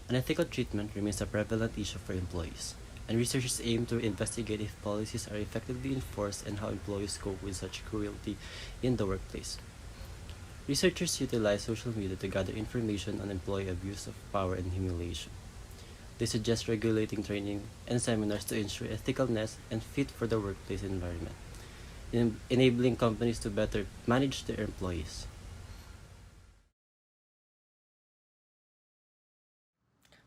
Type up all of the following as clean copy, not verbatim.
Unethical treatment remains a prevalent issue for employees, and researchers aim to investigate if policies are effectively enforced and how employees cope with such cruelty in the workplace. Researchers utilize social media to gather information on employee abuse of power and humiliation. They suggest regulating training and seminars to ensure ethicalness and fit for the workplace environment, enabling companies to better manage their employees.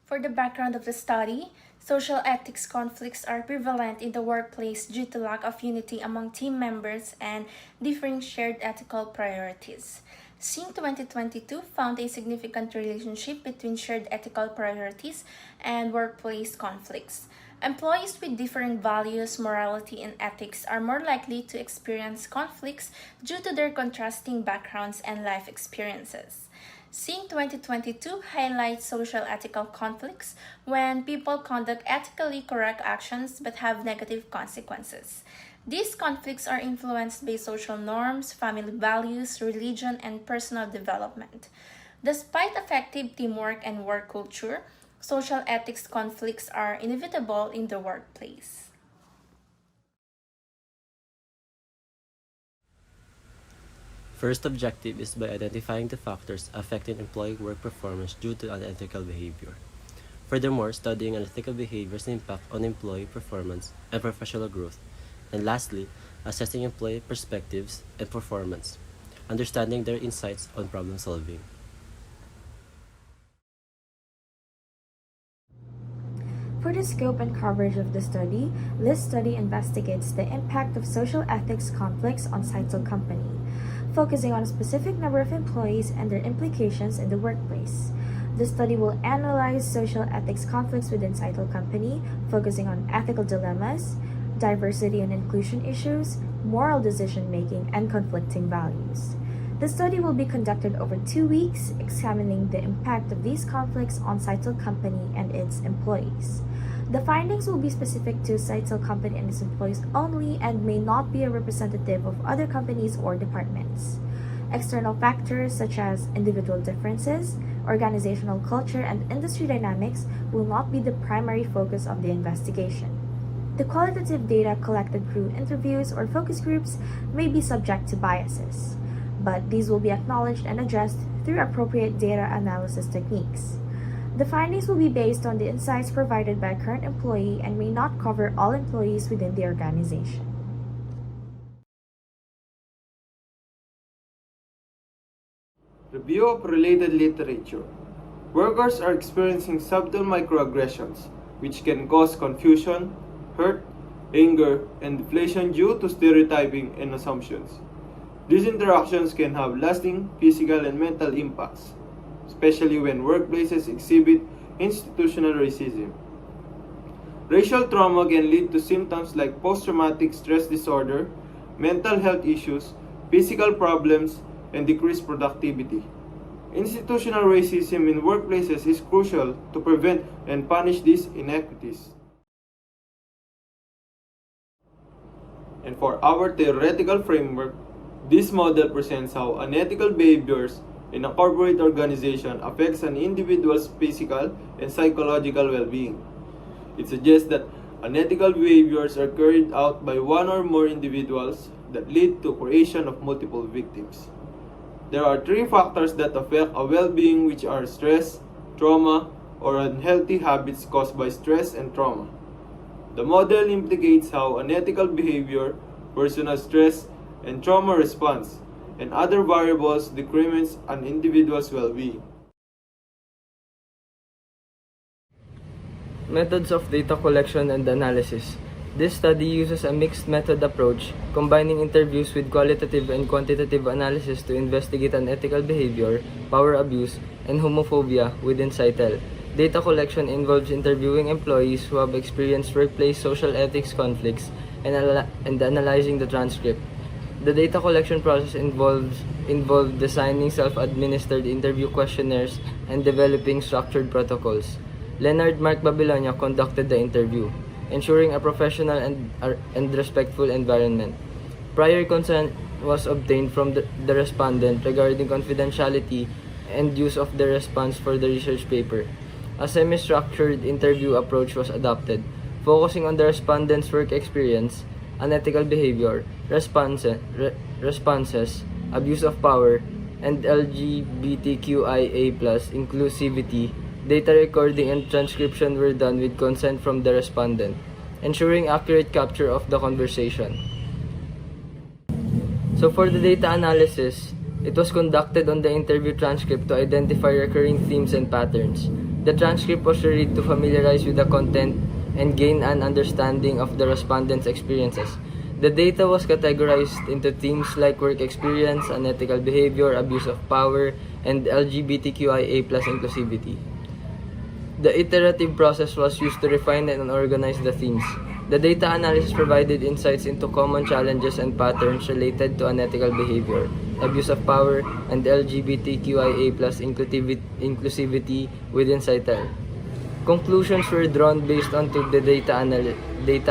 For the background of the study, social ethics conflicts are prevalent in the workplace due to lack of unity among team members and differing shared ethical priorities. SING 2022 found a significant relationship between shared ethical priorities and workplace conflicts. Employees with differing values, morality, and ethics are more likely to experience conflicts due to their contrasting backgrounds and life experiences. SING 2022 highlights social ethical conflicts when people conduct ethically correct actions but have negative consequences. These conflicts are influenced by social norms, family values, religion, and personal development. Despite effective teamwork and work culture, social ethics conflicts are inevitable in the workplace. First objective is by identifying the factors affecting employee work performance due to unethical behavior. Furthermore, studying unethical behavior's impact on employee performance and professional growth. And lastly, assessing employee perspectives and performance, understanding their insights on problem solving. For the scope and coverage of the study, this study investigates the impact of social ethics conflicts on Sitel company, focusing on a specific number of employees and their implications in the workplace. The study will analyze social ethics conflicts within Sitel company, focusing on ethical dilemmas, diversity and inclusion issues, moral decision-making, and conflicting values. The study will be conducted over 2 weeks, examining the impact of these conflicts on Sitel company and its employees. The findings will be specific to Sitel company and its employees only and may not be a representative of other companies or departments. External factors such as individual differences, organizational culture, and industry dynamics will not be the primary focus of the investigation. The qualitative data collected through interviews or focus groups may be subject to biases, but these will be acknowledged and addressed through appropriate data analysis techniques. The findings will be based on the insights provided by a current employee and may not cover all employees within the organization. Review of related literature. Workers are experiencing subtle microaggressions, which can cause confusion, hurt, anger, and deflation due to stereotyping and assumptions. These interactions can have lasting physical and mental impacts, especially when workplaces exhibit institutional racism. Racial trauma can lead to symptoms like post-traumatic stress disorder, mental health issues, physical problems, and decreased productivity. Institutional racism in workplaces is crucial to prevent and punish these inequities. And for our theoretical framework, this model presents how unethical behaviors in a corporate organization affects an individual's physical and psychological well-being. It suggests that unethical behaviors are carried out by one or more individuals that lead to creation of multiple victims. There are 3 factors that affect a well-being, which are stress, trauma, or unhealthy habits caused by stress and trauma. The model implicates how unethical behavior, personal stress, and trauma response, and other variables decrements an individual's well-being. Methods of data collection and analysis. This study uses a mixed method approach, combining interviews with qualitative and quantitative analysis to investigate unethical behavior, power abuse, and homophobia within Sitel. Data collection involves interviewing employees who have experienced workplace social ethics conflicts and analyzing the transcript. The data collection process involved designing self-administered interview questionnaires and developing structured protocols. Leonard Mark Babylonia conducted the interview, ensuring a professional and respectful environment. Prior consent was obtained from the respondent regarding confidentiality and use of the response for the research paper. a semi-structured interview approach was adopted, focusing on the respondents' work experience, unethical behavior, responses, abuse of power, and LGBTQIA+ inclusivity. Data recording and transcription were done with consent from the respondent, ensuring accurate capture of the conversation. So for the data analysis, it was conducted on the interview transcript to identify recurring themes and patterns. The transcript was read to familiarize with the content and gain an understanding of the respondents' experiences. The data was categorized into themes like work experience, unethical behavior, abuse of power, and LGBTQIA+ inclusivity. The iterative process was used to refine and organize the themes. The data analysis provided insights into common challenges and patterns related to unethical behavior, abuse of power, and LGBTQIA+ inclusivity within Sitel. Conclusions were drawn based on the data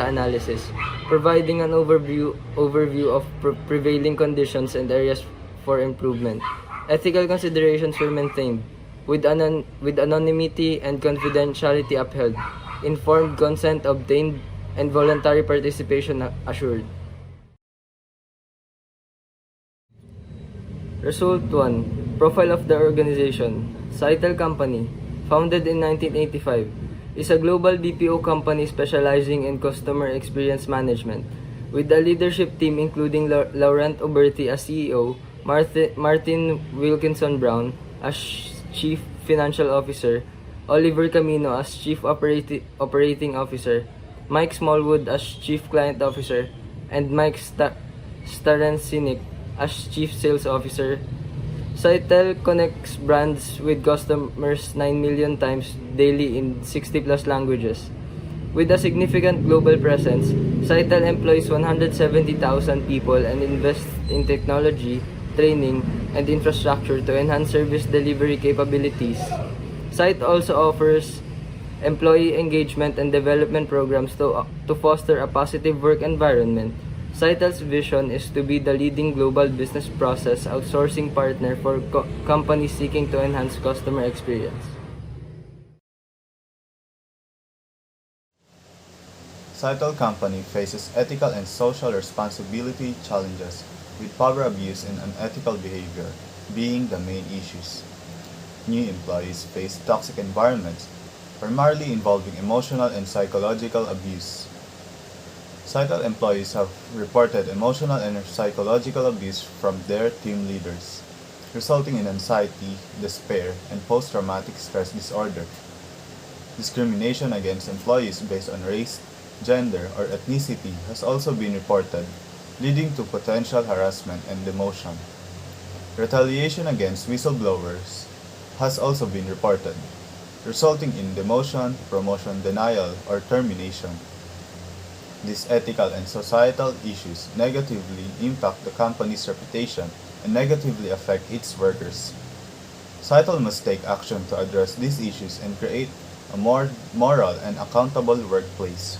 analysis, providing an overview of prevailing conditions and areas for improvement. Ethical considerations were maintained, with anonymity and confidentiality upheld, informed consent obtained, and voluntary participation assured. Result 1. Profile of the organization. Sitel Company, founded in 1985, is a global BPO company specializing in customer experience management, with a leadership team including Laurent Oberti as CEO, Martin Wilkinson Brown as Chief Financial Officer, Oliver Camino as Chief Operating Officer, Mike Smallwood as Chief Client Officer, and Mike Starencinik as Chief Sales Officer. Sitel connects brands with customers 9 million times daily in 60 plus languages. With a significant global presence, Sitel employs 170,000 people and invests in technology, training, and infrastructure to enhance service delivery capabilities. Site also offers employee engagement and development programs to foster a positive work environment. Sitel's vision is to be the leading global business process outsourcing partner for companies seeking to enhance customer experience. Sitel Company faces ethical and social responsibility challenges, with power abuse and unethical behavior being the main issues. New employees face toxic environments, primarily involving emotional and psychological abuse. Sitel employees have reported emotional and psychological abuse from their team leaders, resulting in anxiety, despair, and post-traumatic stress disorder. Discrimination against employees based on race, gender, or ethnicity has also been reported, leading to potential harassment and demotion. Retaliation against whistleblowers has also been reported, resulting in demotion, promotion denial, or termination. These ethical and societal issues negatively impact the company's reputation and negatively affect its workers. Sitel must take action to address these issues and create a more moral and accountable workplace.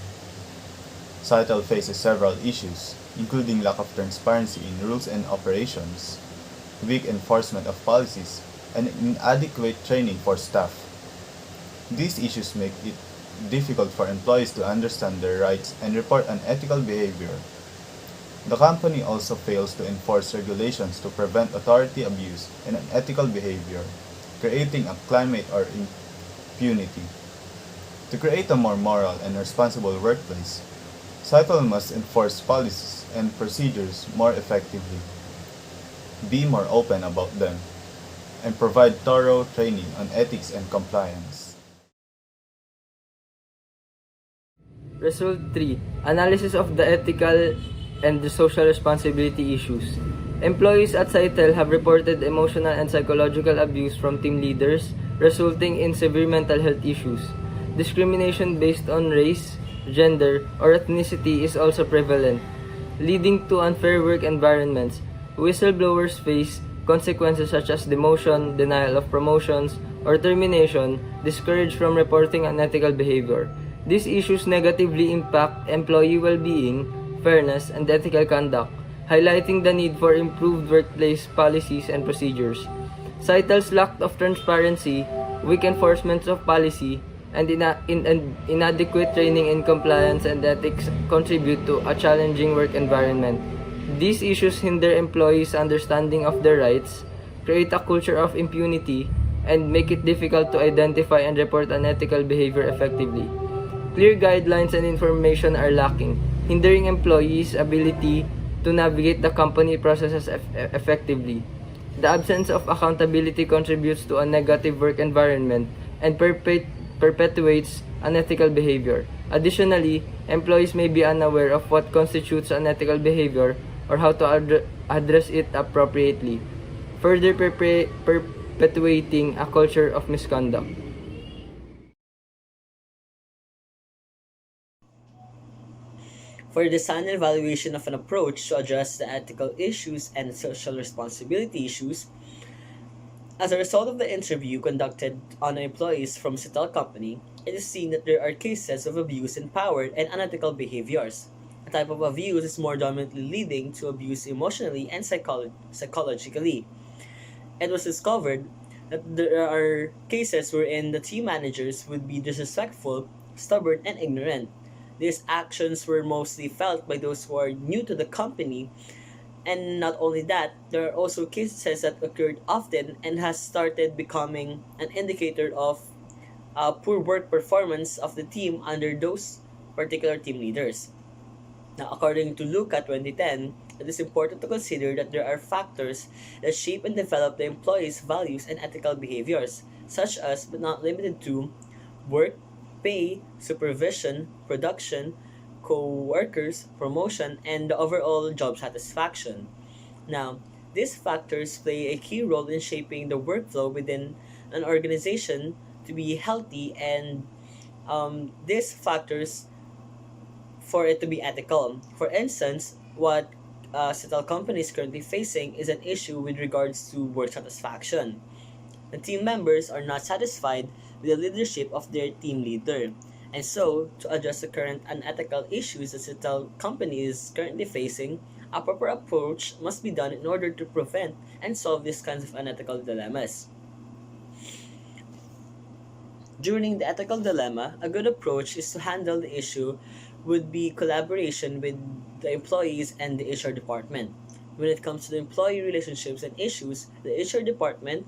Sitel faces several issues, including lack of transparency in rules and operations, weak enforcement of policies, and inadequate training for staff. These issues make it difficult for employees to understand their rights and report unethical behavior. The company also fails to enforce regulations to prevent authority abuse and unethical behavior, creating a climate of impunity. To create a more moral and responsible workplace, Sitel must enforce policies and procedures more effectively, be more open about them, and provide thorough training on ethics and compliance. Result 3. Analysis of the ethical and the social responsibility issues. Employees at Sitel have reported emotional and psychological abuse from team leaders, resulting in severe mental health issues. Discrimination based on race, gender, or ethnicity is also prevalent, leading to unfair work environments. Whistleblowers face consequences such as demotion, denial of promotions, or termination, discouraged from reporting unethical behavior. These issues negatively impact employee well-being, fairness, and ethical conduct, highlighting the need for improved workplace policies and procedures. Sitel's lack of transparency weak enforcement of policy, and inadequate training in compliance and ethics contribute to a challenging work environment. These issues hinder employees' understanding of their rights, create a culture of impunity, and make it difficult to identify and report unethical behavior effectively. Clear guidelines and information are lacking, hindering employees' ability to navigate the company processes effectively. The absence of accountability contributes to a negative work environment and perpetuates unethical behavior. Additionally, employees may be unaware of what constitutes unethical behavior or how to address it appropriately, further perpetuating a culture of misconduct. For the design and evaluation of an approach to address the ethical issues and social responsibility issues, as a result of the interview conducted on employees from Sitel company, it is seen that there are cases of abuse in power and unethical behaviors. A type of abuse is more dominantly leading to abuse emotionally and psychologically. It was discovered that there are cases wherein the team managers would be disrespectful, stubborn, and ignorant. These actions were mostly felt by those who are new to the company, and not only that, there are also cases that occurred often and has started becoming an indicator of poor work performance of the team under those particular team leaders. Now, according to Luca 2010, it is important to consider that there are factors that shape and develop the employees' values and ethical behaviors, such as, but not limited to, work, pay, supervision, production, co-workers, promotion, and the overall job satisfaction. Now, these factors play a key role in shaping the workflow within an organization to be healthy, and these factors for it to be ethical. For instance, what Sitel company is currently facing is an issue with regards to work satisfaction. The team members are not satisfied with the leadership of their team leader. And so, to address the current unethical issues that Sitel company is currently facing, a proper approach must be done in order to prevent and solve these kinds of unethical dilemmas. During the ethical dilemma, a good approach is to handle the issue would be collaboration with the employees and the HR department. When it comes to the employee relationships and issues, the HR department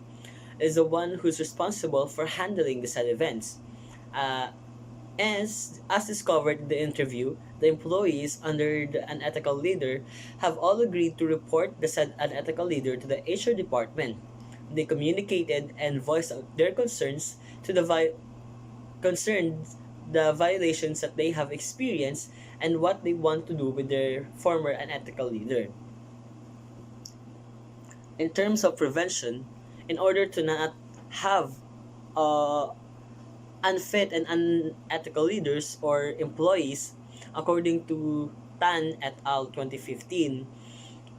is the one who's responsible for handling the said events. As discovered in the interview, the employees under the unethical leader have all agreed to report the said unethical leader to the HR department. They communicated and voiced out their concerns to the the violations that they have experienced and what they want to do with their former unethical leader. In terms of prevention, in order to not have unfit and unethical leaders or employees, according to Tan et al. 2015,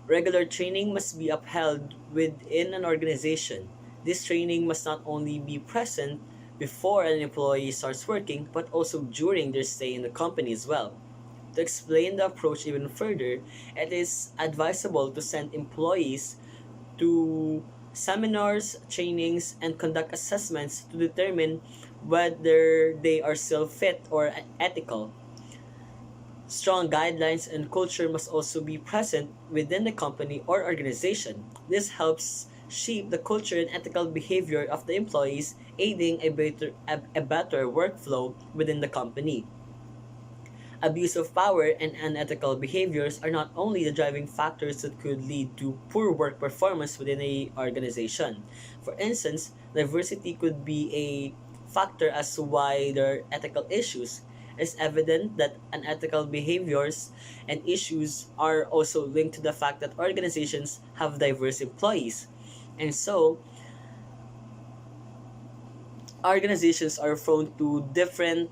regular training must be upheld within an organization. This training must not only be present before an employee starts working, but also during their stay in the company as well. To explain the approach even further, it is advisable to send employees to seminars, trainings, and conduct assessments to determine whether they are still fit or ethical. Strong guidelines and culture must also be present within the company or organization. This helps shape the culture and ethical behavior of the employees, aiding a better workflow within the company. Abuse of power and unethical behaviors are not only the driving factors that could lead to poor work performance within a organization. For instance, diversity could be a factor as to why there are ethical issues. It's evident that unethical behaviors and issues are also linked to the fact that organizations have diverse employees. And so, organizations are prone to different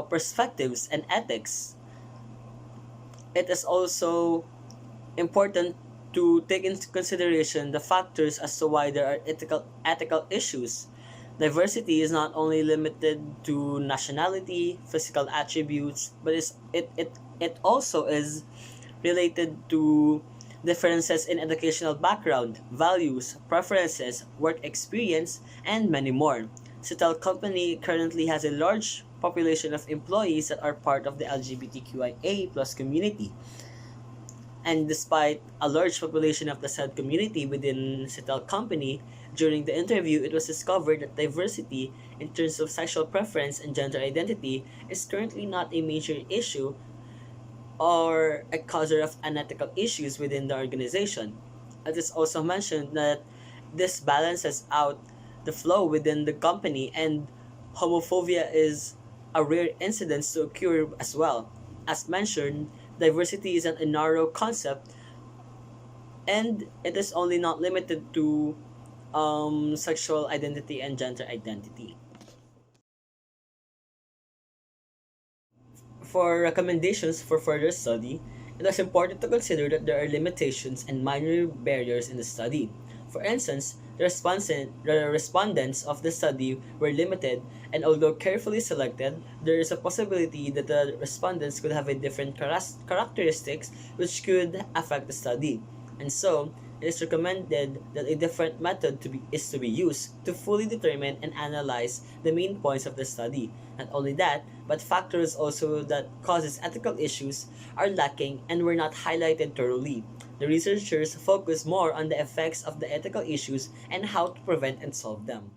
perspectives and ethics. It is also important to take into consideration the factors as to why there are ethical issues. Diversity is not only limited to nationality, physical attributes, but it also is related to differences in educational background, values, preferences, work experience, and many more. Sitel company currently has a large population of employees that are part of the LGBTQIA plus community. And despite a large population of the said community within Sitel company, during the interview it was discovered that diversity in terms of sexual preference and gender identity is currently not a major issue or a causer of unethical issues within the organization. It is also mentioned that this balances out the flow within the company, and homophobia is a rare incident to occur as well. As mentioned, diversity isn't a narrow concept, and it is only not limited to sexual identity and gender identity. For recommendations for further study, it is important to consider that there are limitations and minor barriers in the study. For instance, the respondents of the study were limited, and although carefully selected, there is a possibility that the respondents could have a different characteristics which could affect the study. And so, it is recommended that a different method is to be used to fully determine and analyze the main points of the study. Not only that, but factors also that causes ethical issues are lacking and were not highlighted thoroughly. The researchers focus more on the effects of the ethical issues and how to prevent and solve them.